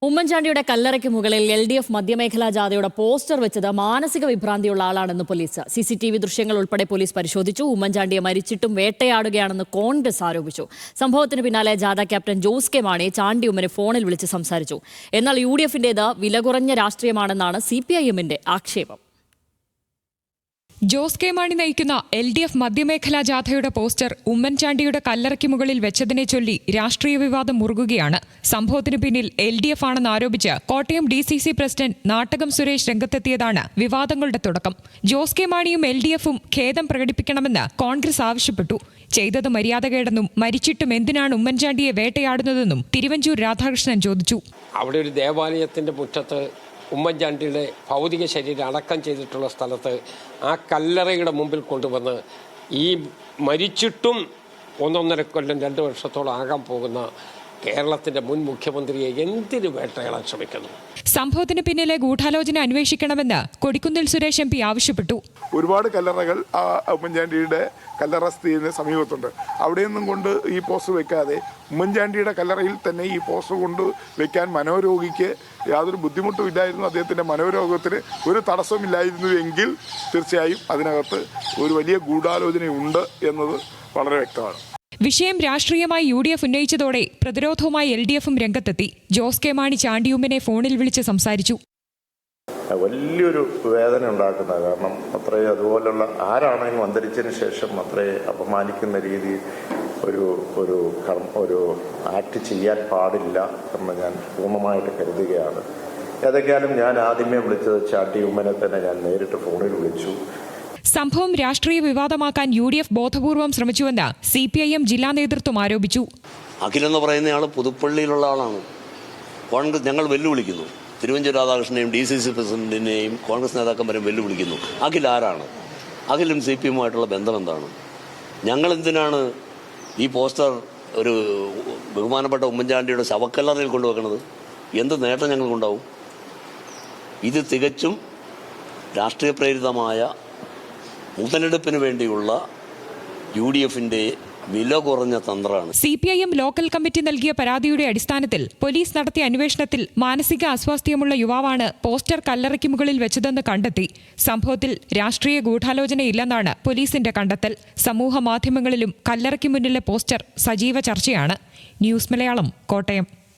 ഉമ്മൻചാണ്ടിയുടെ കല്ലറയ്ക്ക് മുകളിൽ LDF മധ്യമേഖലാ ജാഥയുടെ പോസ്റ്റർ വെച്ചത് മാനസിക വിഭ്രാന്തിയുള്ള ആളാണെന്ന് പോലീസ്. CCTV ദൃശ്യങ്ങൾ ഉൾപ്പെടെ പോലീസ് പരിശോധിച്ചു. ഉമ്മൻചാണ്ടിയെ മരിച്ചിട്ടും വേട്ടയാടുകയാണെന്ന് കോൺഗ്രസ് ആരോപിച്ചു. സംഭവത്തിന് പിന്നാലെ ജാഥ captain Jos K Mani Chandy ഉമ്മനെ ഫോണിൽ വിളിച്ച് സംസാരിച്ചു. എന്നാൽ UDFന്റേത് വില കുറഞ്ഞ രാഷ്ട്രീയമാണെന്നാണ് CPIMന്റെ ആക്ഷേപം. ജോസ് കെ മാണി നയിക്കുന്ന LDF മധ്യമേഖലാ ജാഥയുടെ പോസ്റ്റർ ഉമ്മൻചാണ്ടിയുടെ കല്ലറയ്ക്ക് മുകളിൽ വെച്ചതിനെ ചൊല്ലി രാഷ്ട്രീയ വിവാദം മുറുകുകയാണ്. സംഭവത്തിന് പിന്നിൽ LDF ആണെന്ന് ആരോപിച്ച് കോട്ടയം DCC പ്രസിഡന്റ് നാട്ടകം സുരേഷ് രംഗത്തെത്തിയതാണ് വിവാദങ്ങളുടെ തുടക്കം. ജോസ് കെ മാണിയും LDFും ഖേദം പ്രകടിപ്പിക്കണമെന്ന് കോൺഗ്രസ് ആവശ്യപ്പെട്ടു. ചെയ്തത് മര്യാദകേടെന്നും മരിച്ചിട്ടും എന്തിനാണ് ഉമ്മൻചാണ്ടിയെ വേട്ടയാടുന്നതെന്നും തിരുവഞ്ചൂർ രാധാകൃഷ്ണൻ ചോദിച്ചു. അവിടെ ഒരു ദേവാലയത്തിന്റെ മുറ്റത്ത് ഉമ്മൻചാണ്ടിയുടെ ഭൗതിക ശരീരം അടക്കം ചെയ്തിട്ടുള്ള സ്ഥലത്ത് ആ കല്ലറയുടെ മുമ്പിൽ കൊണ്ടുവന്ന് ഈ മരിച്ചിട്ടും 1.5 കൊല്ലം 2 വർഷത്തോളം ആകാൻ പോകുന്ന കേരളത്തിന്റെ മുൻ മുഖ്യമന്ത്രിയെ എന്തിനു വേട്ടയാടാൻ ശ്രമിക്കുന്നു? സംഭവത്തിന് പിന്നിലെ ഗൂഢാലോചന അന്വേഷിക്കണമെന്ന് കൊടിക്കുന്നിൽ സുരേഷ് MP ആവശ്യപ്പെട്ടു. ഒരുപാട് കല്ലറകൾ ഉമ്മൻചാണ്ടിയുടെ കല്ലറ സ്ഥിതിന് സമീപത്തുണ്ട്. അവിടെയൊന്നും കൊണ്ട് ഈ പോസ്റ്റർ വെക്കാതെ ഉമ്മൻചാണ്ടിയുടെ കല്ലറയിൽ തന്നെ ഈ പോസ്റ്റർ കൊണ്ട് വെക്കാൻ മനോരോഗിക്ക് യാതൊരു ബുദ്ധിമുട്ടും ഇല്ലായിരുന്നു. അദ്ദേഹത്തിൻ്റെ മനോരോഗത്തിന് ഒരു തടസ്സമില്ലായിരുന്നു എങ്കിൽ തീർച്ചയായും അതിനകത്ത് ഒരു വലിയ ഗൂഢാലോചനയുണ്ട് എന്നത് വളരെ വ്യക്തമാണ്. വിഷയം രാഷ്ട്രീയമായി UDF ഉന്നയിച്ചതോടെ പ്രതിരോധവുമായി LDFും രംഗത്തെത്തി. ജോസ് കെ മാണി ചാണ്ടിയുമ്മനെ ഫോണിൽ വിളിച്ച് സംസാരിച്ചു. വലിയൊരു വേദന ഉണ്ടാക്കുന്ന, കാരണം അത്രയും അതുപോലുള്ള ആരാണെങ്കിലും അന്തരിച്ചതിന് ശേഷം അത്രയും അപമാനിക്കുന്ന രീതിയിൽ ഒരു ആക്ട് ചെയ്യാൻ പാടില്ല എന്ന് ഞാൻ പൂർണ്ണമായിട്ട് കരുതുകയാണ്. ഏതൊക്കെയാലും ഞാൻ ആദ്യമേ വിളിച്ചത് ചാണ്ടിയുമ്മനെ തന്നെ ഞാൻ നേരിട്ട് ഫോണിൽ വിളിച്ചു. സംഭവം രാഷ്ട്രീയ വിവാദമാക്കാൻ UDF ബോധപൂർവം ശ്രമിച്ചുവെന്ന് CPIM ജില്ലാ നേതൃത്വം ആരോപിച്ചു. അഖിലെന്ന് പറയുന്നയാൾ പുതുപ്പള്ളിയിലുള്ള ആളാണ്. കോൺഗ്രസ് ഞങ്ങൾ വെല്ലുവിളിക്കുന്നു. തിരുവഞ്ചൂർ രാധാകൃഷ്ണനെയും DCC പ്രസിഡന്റിനെയും കോൺഗ്രസ് നേതാക്കന്മാരെയും വെല്ലുവിളിക്കുന്നു. അഖിൽ ആരാണ്? അഖിലും CPIMുമായിട്ടുള്ള ബന്ധം എന്താണ്? ഞങ്ങൾ എന്തിനാണ് ഈ പോസ്റ്റർ ഒരു ബഹുമാനപ്പെട്ട ഉമ്മൻചാണ്ടിയുടെ ശവക്കല്ലറയിൽ കൊണ്ടുവെക്കുന്നത്? എന്ത് നേട്ടം ഞങ്ങൾക്കുണ്ടാവും? ഇത് തികച്ചും രാഷ്ട്രീയ പ്രേരിതമായ മുതലെടുപ്പിന് വേണ്ടിയുള്ള UDFന്റെ വില കുറഞ്ഞ തന്ത്രമാണ്. CPIM ലോക്കൽ കമ്മിറ്റി നൽകിയ പരാതിയുടെ അടിസ്ഥാനത്തിൽ പോലീസ് നടത്തിയ അന്വേഷണത്തിൽ മാനസിക അസ്വാസ്ഥ്യമുള്ള യുവാവാണ് പോസ്റ്റർ കല്ലറയ്ക്ക് മുകളിൽ വെച്ചതെന്ന് കണ്ടെത്തി. സംഭവത്തിൽ രാഷ്ട്രീയ ഗൂഢാലോചനയില്ലെന്നാണ് പോലീസിന്റെ കണ്ടെത്തൽ. സമൂഹ മാധ്യമങ്ങളിലും കല്ലറയ്ക്ക് മുന്നിലെ പോസ്റ്റർ സജീവ ചർച്ചയാണ്. ന്യൂസ് മലയാളം, കോട്ടയം.